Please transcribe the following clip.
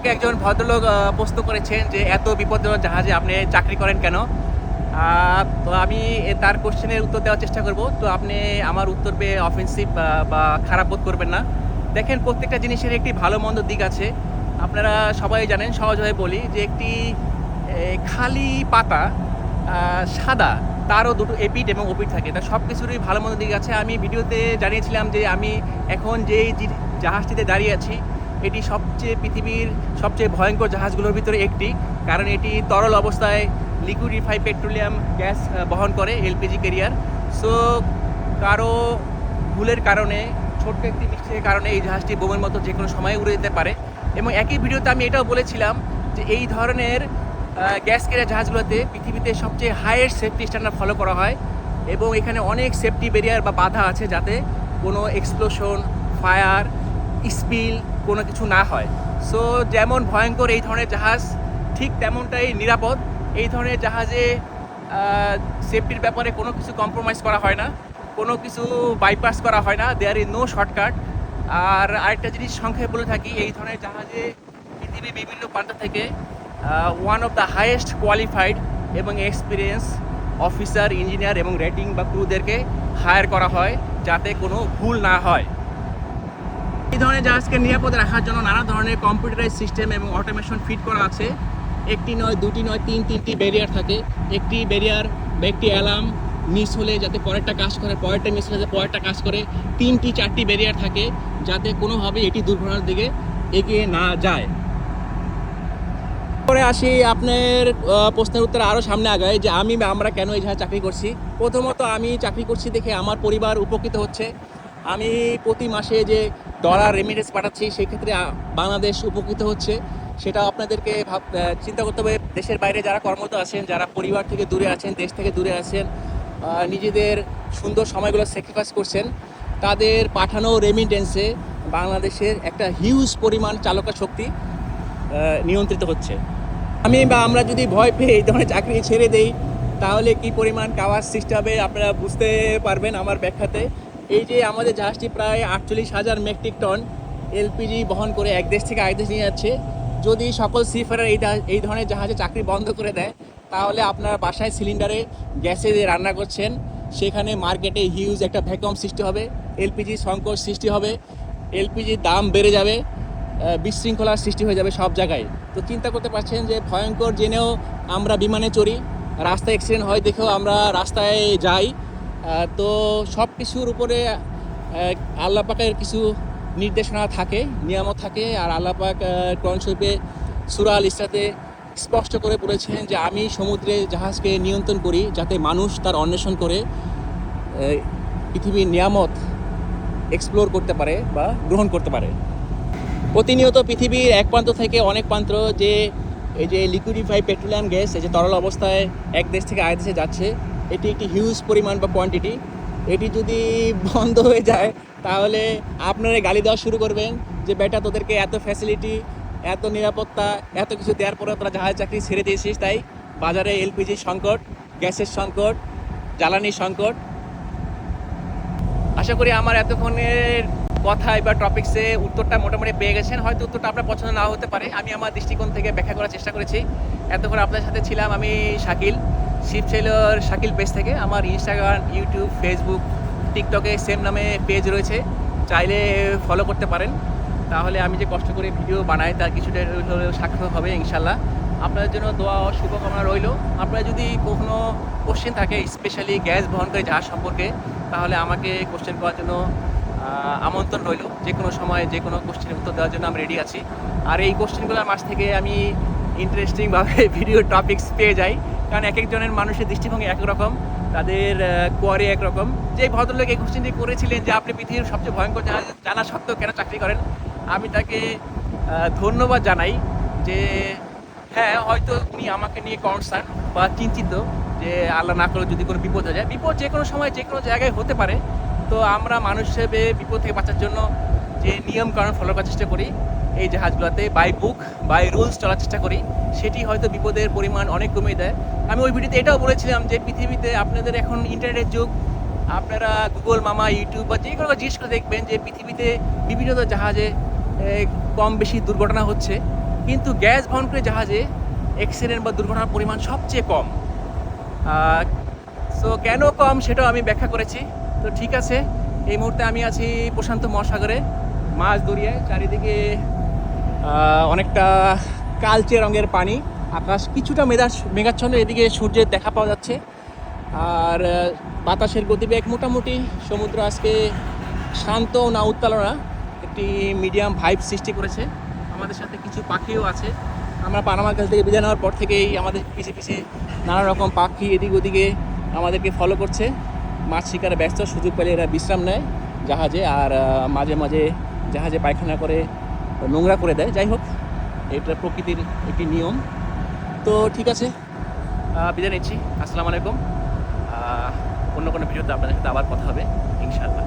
আমাকে একজন ভদ্রলোক প্রশ্ন করেছেন যে এত বিপজ্জনক জাহাজে আপনি চাকরি করেন কেন। তো আমি তার কোশ্চেনের উত্তর দেওয়ার চেষ্টা করব। তো আপনি আমার উত্তর পেয়ে অফেন্সিভ বা খারাপ বোধ করবেন না। দেখেন, প্রত্যেকটা জিনিসের একটি ভালো মন্দ দিক আছে। আপনারা সবাই জানেন, সহজভাবে বলি যে একটি খালি পাতা সাদা, তারও দুটো এপিঠ এবং ওপিঠ থাকে। তা সব কিছুরই ভালো মন্দ দিক আছে। আমি ভিডিওতে জানিয়েছিলাম যে আমি এখন যেই জাহাজটিতে দাঁড়িয়ে আছি এটি পৃথিবীর সবচেয়ে ভয়ঙ্কর জাহাজগুলোর ভিতরে একটি। কারণ এটি তরল অবস্থায় লিকুইডিফাই পেট্রোলিয়াম গ্যাস বহন করে, এলপিজি ক্যারিয়ার। সো কারো ভুলের কারণে, ছোট্ট একটি মিস্টেকের কারণে এই জাহাজটি বোমের মতো যে কোনো সময় উড়ে যেতে পারে। এবং একই ভিডিওতে আমি এটাও বলেছিলাম যে এই ধরনের গ্যাস ক্যারিয়ার জাহাজগুলোতে পৃথিবীতে সবচেয়ে হাইয়েস্ট সেফটি স্ট্যান্ডার্ড ফলো করা হয় এবং এখানে অনেক সেফটি ব্যারিয়ার বা বাধা আছে যাতে কোনো এক্সপ্লোশন, ফায়ার, স্পিল কোনো কিছু না হয়। সো যেমন ভয়ঙ্কর এই ধরনের জাহাজ, ঠিক তেমনটাই নিরাপদ। এই ধরনের জাহাজে সেফটির ব্যাপারে কোনো কিছু কম্প্রোমাইজ করা হয় না, কোনো কিছু বাইপাস করা হয় না, দেয়ার ইজ নো শর্টকাট। আর আরেকটা জিনিস সংক্ষেপে বলে থাকি, এই ধরনের জাহাজে পৃথিবীর বিভিন্ন প্রান্ত থেকে one of the highest qualified এবং এক্সপিরিয়েন্স অফিসার, ইঞ্জিনিয়ার এবং রেটিং বা ক্রুদেরকে হায়ার করা হয় যাতে কোনো ভুল না হয়। এই ধরনের জাহাজকে নিরাপদে রাখার জন্য নানা ধরনের কম্পিউটারাইজ সিস্টেম এবং অটোমেশন ফিট করা আছে। একটি নয়, দুটি নয়, তিনটি ব্যারিয়ার থাকে। একটি ব্যারিয়ার বা একটি অ্যালার্ম মিস হলে যাতে পরেরটা কাজ করে, পরেরটা মিস হলে যাতে পরেরটা কাজ করে। 3টি 4টি ব্যারিয়ার থাকে যাতে কোনোভাবে এটি দুর্ঘটনার দিকে এগিয়ে না যায়। পরে আসি আপনার প্রশ্নের উত্তরে আরও সামনে আগায় যে আমরা কেন এই জায়গায় চাকরি করছি। প্রথমত, আমি চাকরি করছি দেখে আমার পরিবার উপকৃত হচ্ছে। আমি প্রতি মাসে যে ডলার রেমিটেন্স পাঠাচ্ছি সেক্ষেত্রে বাংলাদেশ উপকৃত হচ্ছে। সেটা আপনাদেরকে চিন্তা করতে হবে। দেশের বাইরে যারা কর্মরত আছেন, যারা পরিবার থেকে দূরে আছেন, দেশ থেকে দূরে আছেন, নিজেদের সুন্দর সময়গুলো স্যাক্রিফাইস করছেন, তাদের পাঠানো রেমিটেন্সে বাংলাদেশের একটা হিউজ পরিমাণ চালকা শক্তি নিয়ন্ত্রিত হচ্ছে। আমরা যদি ভয় পেয়ে এই ধরনের চাকরি ছেড়ে দেই তাহলে কি পরিমাণ কাওয়াজ সৃষ্টি হবে আপনারা বুঝতে পারবেন আমার ব্যাখ্যাতে। এই যে আমাদের জাহাজটি প্রায় 48,000 মেট্রিক টন এলপিজি বহন করে এক দেশ থেকে আরেক দেশ নিয়ে যাচ্ছে। যদি সকল সিফারার এই ধরনের জাহাজে চাকরি বন্ধ করে দেয় তাহলে আপনারা বাসায় সিলিন্ডারে গ্যাসে যে রান্না করছেন সেখানে মার্কেটে হিউজ একটা ভ্যাকুয়াম সৃষ্টি হবে, এলপিজি সংকট সৃষ্টি হবে, এলপিজির দাম বেড়ে যাবে, বিশৃঙ্খলার সৃষ্টি হয়ে যাবে সব জায়গায়। তো চিন্তা করতে পারছেন যে ভয়ঙ্কর জেনেও আমরা বিমানে চড়ি, রাস্তায় অ্যাক্সিডেন্ট হয় দেখেও আমরা রাস্তায় যাই। তো সব কিছুর উপরে আল্লাহ পাকের কিছু নির্দেশনা থাকে, নিয়ামত থাকে। আর আল্লাহ পাক কোরআন শরীফে সূরা আল ইসরাতে স্পষ্ট করে বলেছেন যে আমি সমুদ্রে জাহাজকে নিয়ন্ত্রণ করি যাতে মানুষ তার অন্বেষণ করে পৃথিবীর নিয়ামত এক্সপ্লোর করতে পারে বা গ্রহণ করতে পারে। প্রতিনিয়ত পৃথিবীর এক প্রান্ত থেকে অনেক প্রান্ত যে এই যে লিকুইডিফাই পেট্রোলিয়াম গ্যাস, এই যে তরল অবস্থায় এক দেশ থেকে আরেক দেশে যাচ্ছে, এটি একটি হিউজ পরিমাণ বা কোয়ান্টিটি। এটি যদি বন্ধ হয়ে যায় তাহলে আপনারা গালি দেওয়া শুরু করবেন যে বেটা তোদেরকে এত ফ্যাসিলিটি, এত নিরাপত্তা, এত কিছু দেওয়ার পরে তোরা জাহাজ চাকরি ছেড়ে দিয়েছিস, তাই বাজারে এলপিজির সংকট, গ্যাসের সংকট, জ্বালানির সংকট। আশা করি আমার এতক্ষণের কথায় বা টপিক্সে উত্তরটা মোটামুটি পেয়ে গেছেন। হয়তো উত্তরটা আপনার পছন্দ নাও হতে পারে, আমি আমার দৃষ্টিকোণ থেকে ব্যাখ্যা করার চেষ্টা করেছি। এতক্ষণ আপনার সাথে ছিলাম আমি শাকিল, শিপ সেলর শাকিল পেজ থেকে। আমার ইনস্টাগ্রাম, ইউটিউব, ফেসবুক, টিকটকে সেম নামে পেজ রয়েছে, চাইলে ফলো করতে পারেন। তাহলে আমি যে কষ্ট করে ভিডিও বানাই তার কিছুটা হলেও সার্থক হবে ইনশাল্লাহ। আপনাদের জন্য দোয়া ও শুভকামনা রইল। আপনারা যদি কোনো কোশ্চেন থাকে স্পেশালি গ্যাস বহনকারী জাহাজ সম্পর্কে, তাহলে আমাকে কোশ্চেন করার জন্য আমন্ত্রণ রইল। যে কোনো সময় যে কোনো কোশ্চেনের উত্তর দেওয়ার জন্য আমি রেডি আছি। আর এই কোশ্চেনগুলোর মাঝ থেকে আমি ইন্টারেস্টিংভাবে ভিডিও টপিক্স পেয়ে যাই, কারণ এক একজনের মানুষের দৃষ্টিভঙ্গি একরকম, তাদের কোয়ারি একরকম। যে ভদ্রলোক এই কোশ্চেনটি করেছিলেন যে আপনি পৃথিবীর সবচেয়ে ভয়ঙ্কর জাহাজ জানা সত্ত্বেও কেন চাকরি করেন, আমি তাকে ধন্যবাদ জানাই যে হ্যাঁ, হয়তো উনি আমাকে নিয়ে কনসার্ন বা চিন্তিত যে আল্লাহ না করে যদি কোনো বিপদ হয়ে যায়। বিপদ যে কোনো সময় যে কোনো জায়গায় হতে পারে। তো আমরা মানুষ হিসেবে বিপদ থেকে বাঁচার জন্য যে নিয়ম কানুন ফলো করার চেষ্টা করি, এই জাহাজগুলোতে বাই বুক বাই রুলস চলার চেষ্টা করি, সেটি হয়তো বিপদের পরিমাণ অনেক কমিয়ে দেয়। আমি ওই ভিডিওতে এটাও বলেছিলাম যে পৃথিবীতে আপনাদের এখন ইন্টারনেটের যুগ, আপনারা গুগল মামা, ইউটিউব বা যে কোনো জিনিস করে দেখবেন যে পৃথিবীতে বিভিন্ন জাহাজে কম বেশি দুর্ঘটনা হচ্ছে। কিন্তু গ্যাস বহনকারী জাহাজে অ্যাক্সিডেন্ট বা দুর্ঘটনার পরিমাণ সবচেয়ে কম। সো কেন কম সেটাও আমি ব্যাখ্যা করেছি। তো ঠিক আছে, এই মুহূর্তে আমি আছি প্রশান্ত মহাসাগরে, মাছ দরিয়ায়। চারিদিকে অনেকটা কালচে রঙের পানি, আকাশ কিছুটা মেঘাচ্ছন্ন, এদিকে সূর্যের দেখা পাওয়া যাচ্ছে। আর বাতাসের গতিবেগ মোটামুটি, সমুদ্র আজকে শান্ত না উত্তালনা, একটি মিডিয়াম ভাইব সৃষ্টি করেছে। আমাদের সাথে কিছু পাখিও আছে। আমরা পানামা কাছ থেকে বিদায় নেওয়ার পর থেকেই আমাদের পিছিয়ে পিছিয়ে নানা রকম পাখি এদিক ওদিকে আমাদেরকে ফলো করছে। মাছ শিকারে ব্যস্ত, সুযোগ পেলে এরা বিশ্রাম নেয় জাহাজে, আর মাঝে মাঝে জাহাজে পায়খানা করে নোংরা করে দেয়। যাই হোক, এটা প্রকৃতির একটি নিয়ম। তো ঠিক আছে, বিদায় নিচ্ছি। আসসালামু আলাইকুম। অন্য কোনো ভিডিওতে আপনাদের সাথে আবার কথা হবে ইনশাআল্লাহ।